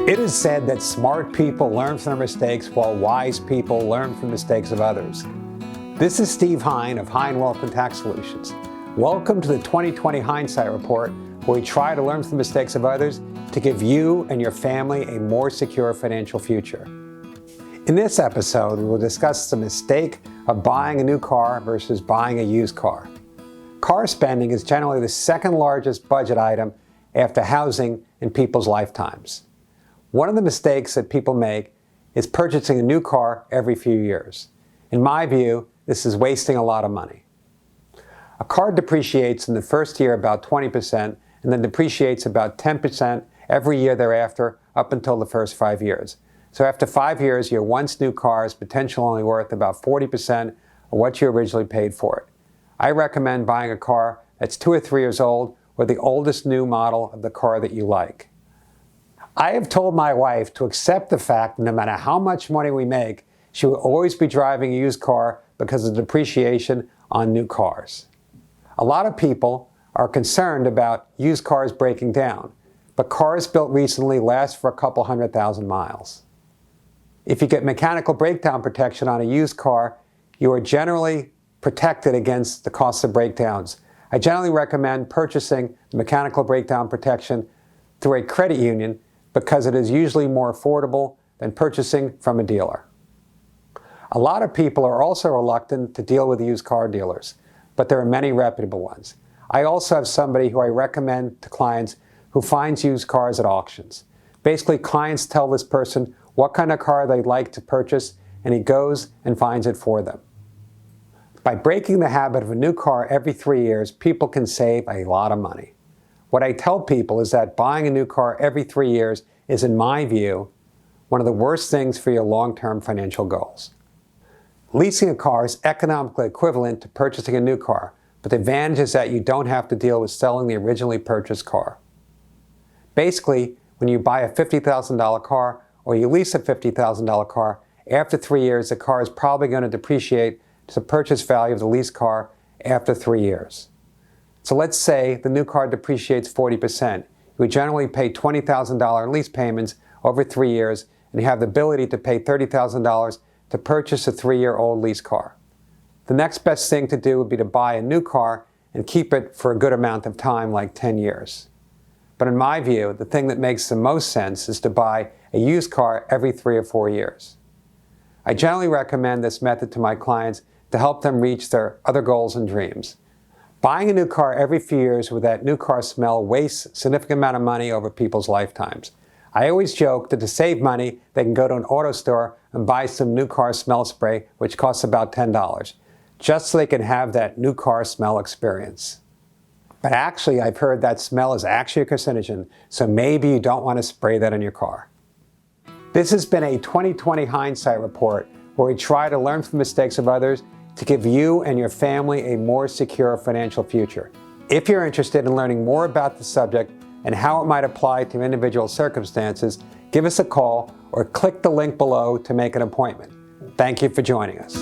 It is said that smart people learn from their mistakes while wise people learn from the mistakes of others. This is Steve Hein of Hein Wealth and Tax Solutions. Welcome to the 2020 Hindsight Report, where we try to learn from the mistakes of others to give you and your family a more secure financial future. In this episode, we will discuss the mistake of buying a new car versus buying a used car. Car spending is generally the second largest budget item after housing in people's lifetimes. One of the mistakes that people make is purchasing a new car every few years. In my view, this is wasting a lot of money. A car depreciates in the first year about 20% and then depreciates about 10% every year thereafter up until the first 5 years. So after 5 years, your once new car is potentially only worth about 40% of what you originally paid for it. I recommend buying a car that's 2 or 3 years old or the oldest new model of the car that you like. I have told my wife to accept the fact that no matter how much money we make, she will always be driving a used car because of depreciation on new cars. A lot of people are concerned about used cars breaking down, but cars built recently last for a couple 100,000 miles. If you get mechanical breakdown protection on a used car, you are generally protected against the cost of breakdowns. I generally recommend purchasing mechanical breakdown protection through a credit union because it is usually more affordable than purchasing from a dealer. A lot of people are also reluctant to deal with used car dealers, but there are many reputable ones. I also have somebody who I recommend to clients who finds used cars at auctions. Basically, clients tell this person what kind of car they'd like to purchase, and he goes and finds it for them. By breaking the habit of a new car every 3 years, people can save a lot of money. What I tell people is that buying a new car every 3 years is, in my view, one of the worst things for your long-term financial goals. Leasing a car is economically equivalent to purchasing a new car, but the advantage is that you don't have to deal with selling the originally purchased car. Basically, when you buy a $50,000 car or you lease a $50,000 car, after 3 years, the car is probably going to depreciate to the purchase value of the leased car after 3 years. So let's say the new car depreciates 40%. You would generally pay $20,000 in lease payments over 3 years, and you have the ability to pay $30,000 to purchase a 3-year-old lease car. The next best thing to do would be to buy a new car and keep it for a good amount of time, like 10 years. But in my view, the thing that makes the most sense is to buy a used car every 3 or 4 years. I generally recommend this method to my clients to help them reach their other goals and dreams. Buying a new car every few years with that new car smell wastes a significant amount of money over people's lifetimes. I always joke that to save money, they can go to an auto store and buy some new car smell spray, which costs about $10, just so they can have that new car smell experience. But actually, I've heard that smell is actually a carcinogen, so maybe you don't want to spray that in your car. This has been a 2020 Hindsight Report, where we try to learn from the mistakes of others to give you and your family a more secure financial future. If you're interested in learning more about the subject and how it might apply to individual circumstances, give us a call or click the link below to make an appointment. Thank you for joining us.